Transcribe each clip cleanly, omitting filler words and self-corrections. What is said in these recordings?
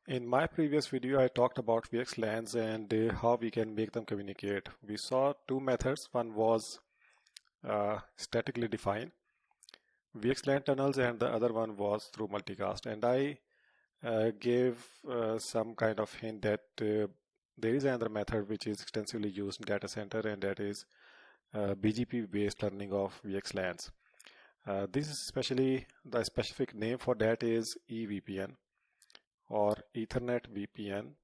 In my previous video, I talked about VXLANs and how we can make them communicate. We saw two methods. One was statically defined VXLAN tunnels, and the other one was through multicast. And I gave some kind of hint that there is another method which is extensively used in data center, and that is BGP based learning of VXLANs. This is especially the specific name for that is EVPN or Ethernet VPN.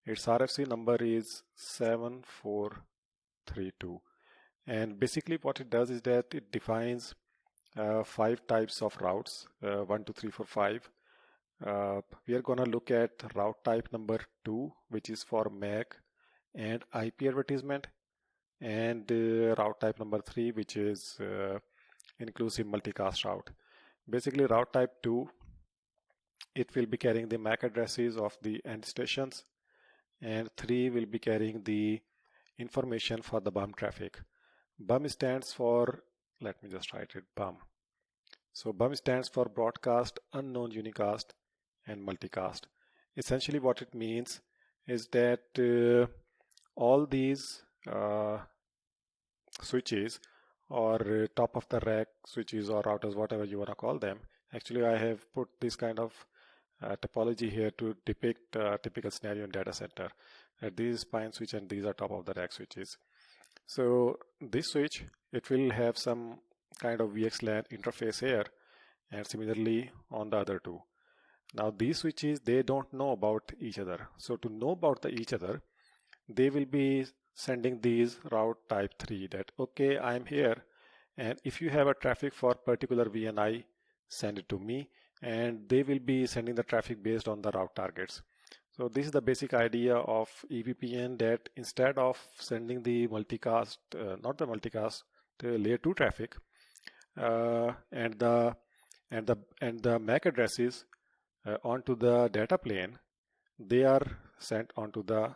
Its RFC number is 7432, and basically what it does is that it defines 5 types of routes, 1 2 3 4 5. We are gonna look at route type number 2, which is for MAC and IP advertisement, and route type number 3, which is inclusive multicast route. Basically route type 2, it will be carrying the MAC addresses of the end stations, and 3 will be carrying the information for the BUM traffic. BUM stands for, let me just write it, BUM. So BUM stands for broadcast, unknown unicast, and multicast. Essentially what it means is that all these switches or top of the rack switches or routers, whatever you want to call them. Actually, I have put this kind of topology here to depict a typical scenario in data center. This is spine switch and these are top of the rack switches. So this switch, it will have some kind of VXLAN interface here, and similarly on the other two. Now these switches, they don't know about each other. So to know about each other, they will be sending these route type 3 that, okay, I'm here, and if you have a traffic for particular VNI, send it to me, and they will be sending the traffic based on the route targets. So this is the basic idea of EVPN, that instead of sending the multicast, not the multicast, the layer 2 traffic, and the MAC addresses onto the data plane, they are sent onto the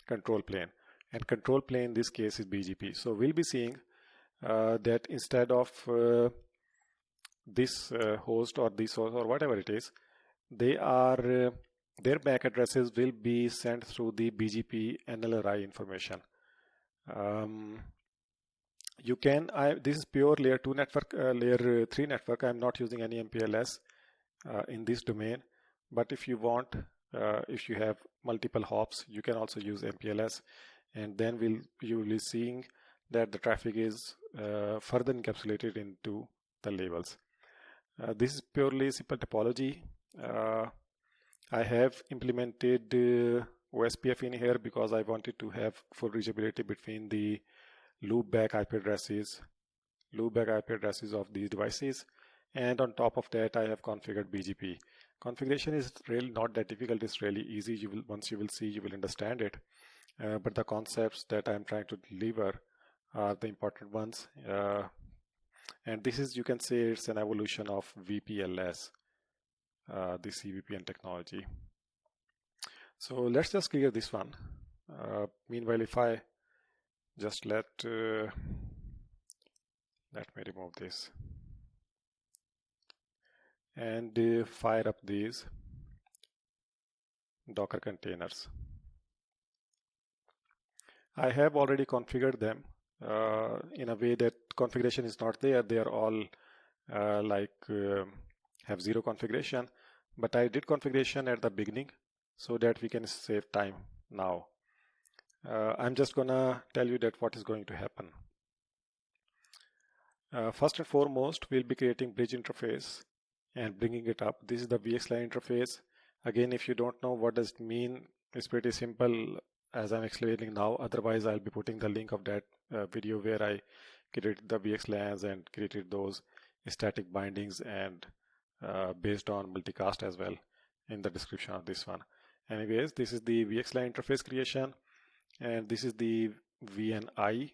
control plane, and control plane in this case is BGP. So we'll be seeing that instead of this host or this host or whatever it is, they are their MAC addresses will be sent through the BGP NLRI information. You can, this is pure layer 2 network, layer 3 network. I'm not using any MPLS in this domain, but if you want, if you have multiple hops, you can also use MPLS, and then you will be seeing that the traffic is further encapsulated into the labels. This is purely simple topology. I have implemented OSPF in here because I wanted to have full reachability between the loopback IP addresses of these devices, and on top of that I have configured BGP. Configuration is really not that difficult, it's really easy. Once you will see, you will understand it, but the concepts that I'm trying to deliver are the important ones, and this is, you can say, it's an evolution of VPLS, this EVPN technology. So let's just clear this one. Meanwhile, if I just let me remove this and fire up these Docker containers. I have already configured them in a way that configuration is not there. They are all have zero configuration, but I did configuration at the beginning so that we can save time now. I'm just gonna tell you that what is going to happen. First and foremost, we'll be creating bridge interface and bringing it up. This is the VXLAN interface. Again, if you don't know what does it mean, it's pretty simple as I'm explaining now. Otherwise, I'll be putting the link of that video where I created the VXLANs and created those static bindings and based on multicast as well in the description of this one. Anyways, this is the VXLAN interface creation, and this is the VNI.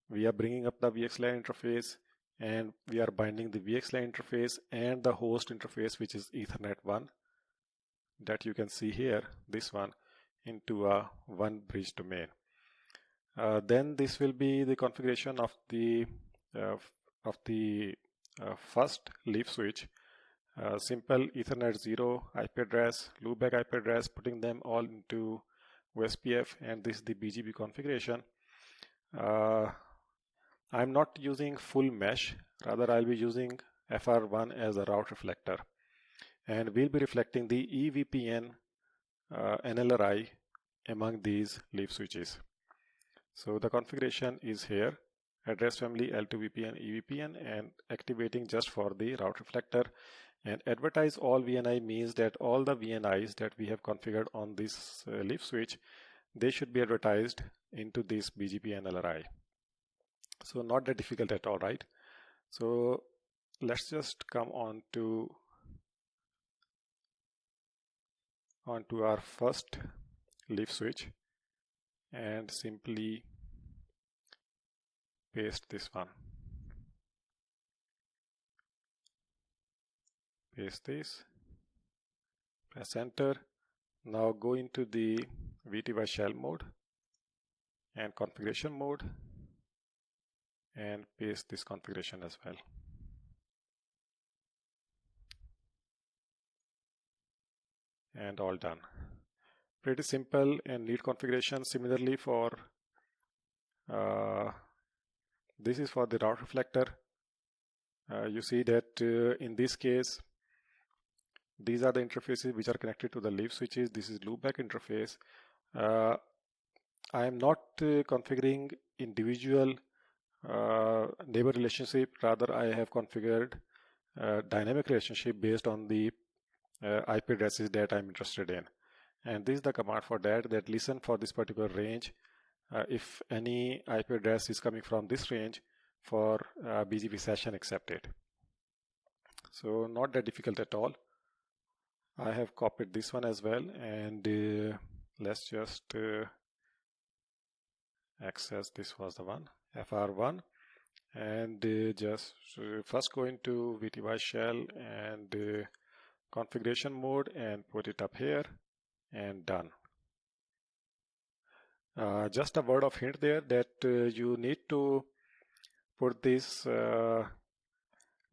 We are bringing up the VXLAN interface, and we are binding the VXLAN interface and the host interface, which is Ethernet 1, that you can see here, this one, into a one bridge domain. Then this will be the configuration of the first leaf switch, Simple Ethernet 0 IP address, loopback IP address, putting them all into OSPF, and this is the BGP configuration. I'm not using full mesh, rather I'll be using FR1 as a route reflector, and we'll be reflecting the EVPN NLRI among these leaf switches. So the configuration is here: address family L2VPN EVPN, and activating just for the route reflector. And advertise all VNI means that all the VNIs that we have configured on this leaf switch, they should be advertised into this BGP NLRI. So not that difficult at all, right? So let's just come on to our first leaf switch and simply paste this one. Paste this, press enter. Now go into the VTY shell mode and configuration mode and paste this configuration as well. And all done. Pretty simple and neat configuration. Similarly for this is for the route reflector. You see that in this case, these are the interfaces which are connected to the leaf switches. This is loopback interface. I am not configuring individual neighbor relationship. Rather, I have configured dynamic relationship based on the IP addresses that I'm interested in. And this is the command for that listen for this particular range. If any IP address is coming from this range, for BGP session accepted. So not that difficult at all. I have copied this one as well, and let's just access. This was the one, FR1, and just first go into VTY shell and configuration mode and put it up here, and done. Just a word of hint there that you need to put this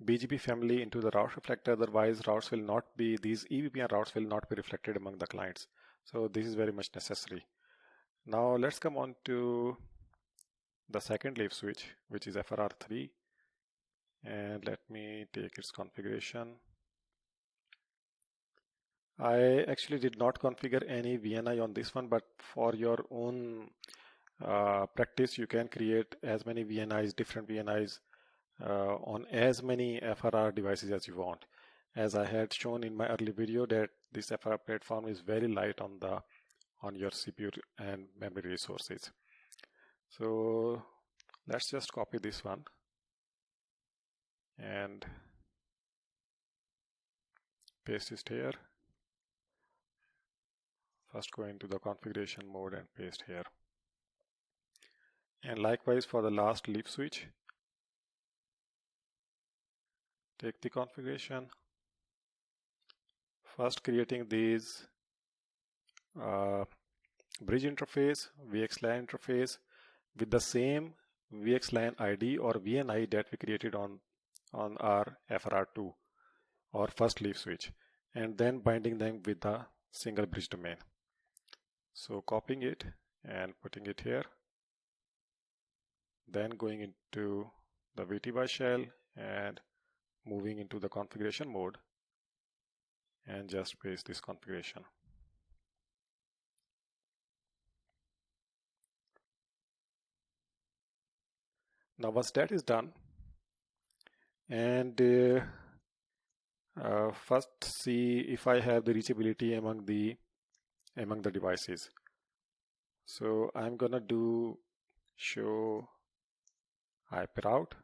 BGP family into the route reflector, otherwise routes will not be, these EVPN routes will not be reflected among the clients. So this is very much necessary. Now let's come on to the second leaf switch, which is FRR3, and let me take its configuration. I actually did not configure any VNI on this one, but for your own practice, you can create as many VNIs, different VNIs on as many FRR devices as you want. As I had shown in my early video, that this FRR platform is very light on your CPU and memory resources. So let's just copy this one and paste it here. First go into the configuration mode and paste here. And likewise for the last leaf switch, take the configuration, first creating these bridge interface, VXLAN interface with the same VXLAN ID or VNI that we created on our FRR2 or first leaf switch, and then binding them with the single bridge domain. So copying it and putting it here, then going into the VTY shell and moving into the configuration mode and just paste this configuration. Now once that is done, and first see if I have the reachability among the devices. So I'm gonna do show IP route.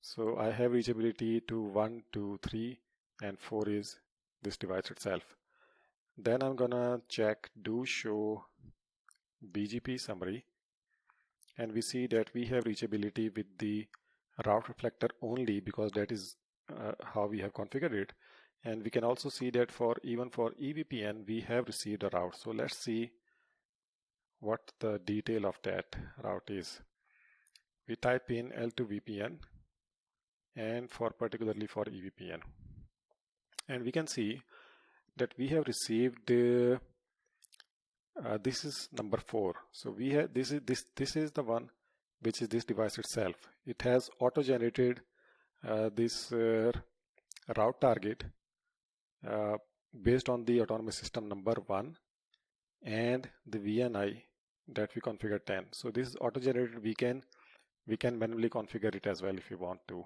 So I have reachability to 1, 2, 3, and 4 is this device itself. Then I'm gonna check do show BGP summary, and we see that we have reachability with the route reflector only, because that is how we have configured it. And we can also see that even for EVPN we have received a route. So let's see what the detail of that route is. We type in L2VPN and particularly for EVPN. And we can see that we have received this is number 4. So we have this is the one which is this device itself. It has auto-generated this route target based on the autonomous system number 1 and the VNI that we configured 10. So this is auto-generated. We can manually configure it as well if you want to.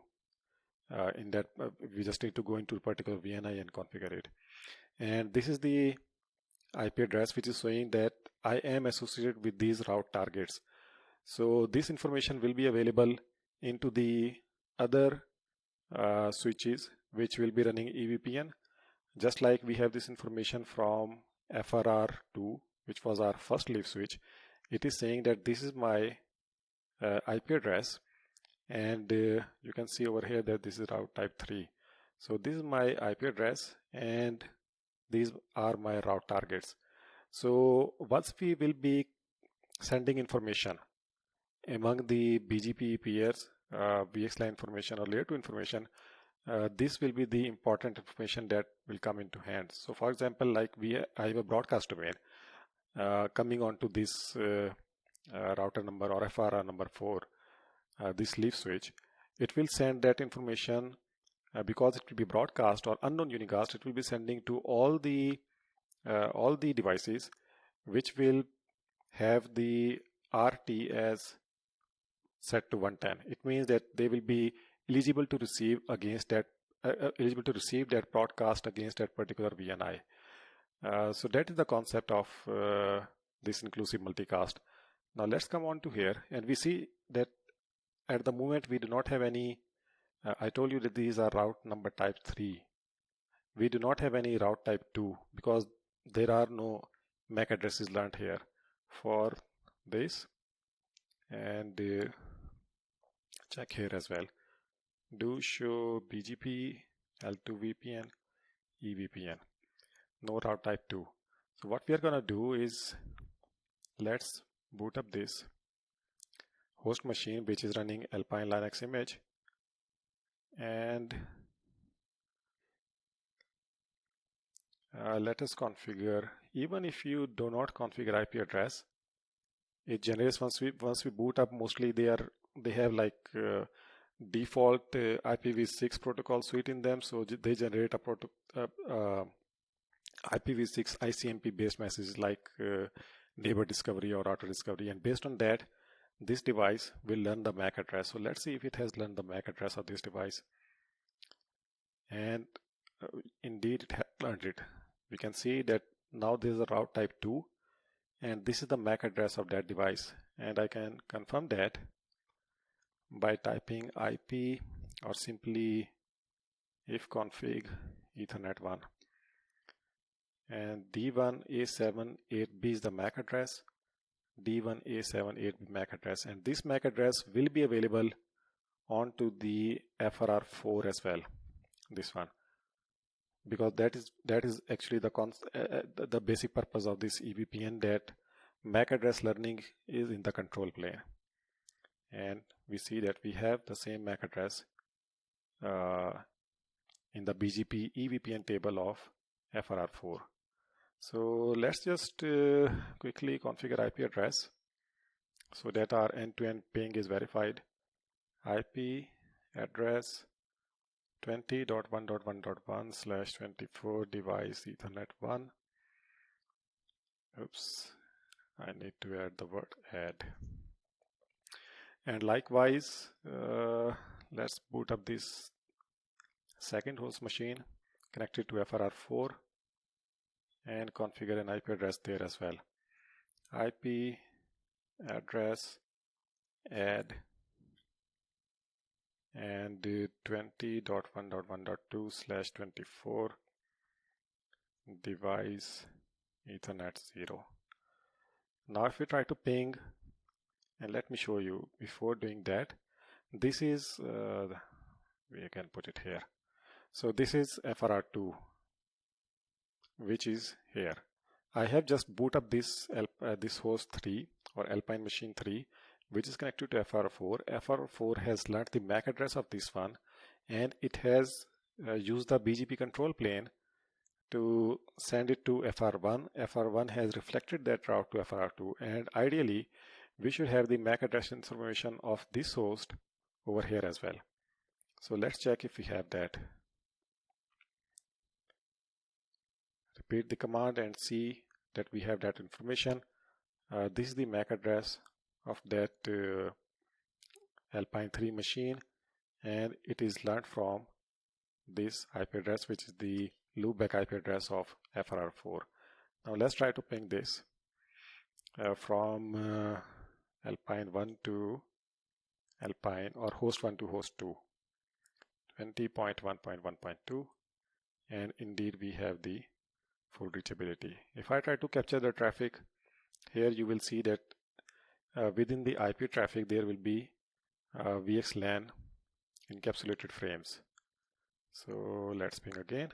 In that we just need to go into a particular VNI and configure it. And this is the IP address which is showing that I am associated with these route targets. So this information will be available into the other switches which will be running EVPN. Just like we have this information from FRR2, which was our first leaf switch. It is saying that this is my IP address, and you can see over here that this is route type 3. So this is my IP address and these are my route targets. So once we will be sending information among the BGP peers, VXLAN information or layer 2 information, this will be the important information that will come into hand. So for example, like I have a broadcast domain coming onto this router number or FRR number 4, this leaf switch. It will send that information because it will be broadcast or unknown unicast. It will be sending to all the devices which will have the RT as set to 110. It means that they will be eligible to receive against that that broadcast against that particular VNI. So that is the concept of this inclusive multicast. Now let's come on to here, and we see that at the moment we do not have any. I told you that these are route number type 3. We do not have any route type 2 because there are no MAC addresses learned here for this. And check here as well. Do show BGP, L2 VPN, EVPN. No route type 2. So what we are going to do is, let's boot up this host machine which is running Alpine Linux image, and let us configure. Even if you do not configure IP address, it generates once we boot up. Mostly they have like default IPv6 protocol suite in them, so they generate a IPv6 ICMP based messages like neighbor discovery or router discovery, and based on that this device will learn the MAC address. So let's see if it has learned the MAC address of this device, and indeed it has learned it. We can see that now there is a route type 2 and this is the MAC address of that device, and I can confirm that by typing IP or simply ifconfig ethernet 1, and D1A78B is the MAC address, D1A78B MAC address, and this MAC address will be available onto the FRR4 as well, this one, because that is actually the basic purpose of this EVPN, that MAC address learning is in the control plane. And we see that we have the same MAC address in the BGP EVPN table of FRR4. So let's just quickly configure IP address so that our end-to-end ping is verified. IP address 20.1.1.1/24 device Ethernet 1. Oops, I need to add the word add. And likewise, let's boot up this second host machine connected to FRR4 and configure an IP address there as well. IP address add and 20.1.1.2/24 device Ethernet 0. Now if we try to ping, and let me show you before doing that, this is we can put it here. So this is FRR2, which is here. I have just boot up this host 3 or Alpine machine 3, which is connected to FRR4. FRR4 has learned the MAC address of this one, and it has used the BGP control plane to send it to FR1. FR1 has reflected that route to FRR2, and ideally we should have the MAC address information of this host over here as well. So let's check if we have that. Repeat the command and see that we have that information. This is the MAC address of that Alpine 3 machine, and it is learned from this IP address, which is the loopback IP address of FRR4. Now let's try to ping this from Alpine 1 to Alpine, or host 1 to host 2, 20.1.1.2, and indeed we have the full reachability. If I try to capture the traffic, here you will see that within the IP traffic there will be VXLAN encapsulated frames. So let's ping again,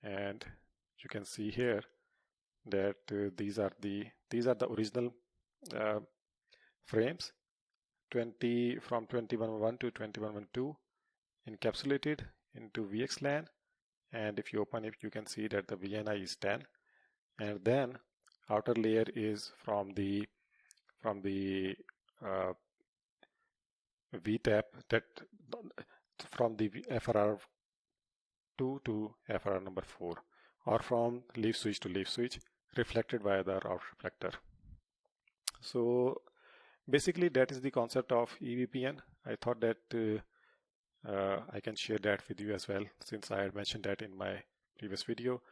and you can see here that these are the original frames, 20 from 21.1 to 21.12 encapsulated into VXLAN, and if you open it you can see that the VNI is 10, and then outer layer is from the VTAP, that from the FRR2 to FRR number 4, or from leaf switch to leaf switch, reflected by the route reflector. So basically that is the concept of EVPN. I thought that I can share that with you as well, since I had mentioned that in my previous video.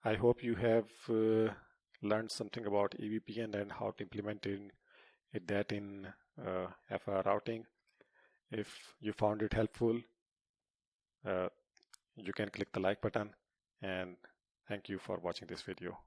I hope you have learned something about EVPN and how to implement that in FRRouting. If you found it helpful, you can click the like button, and thank you for watching this video.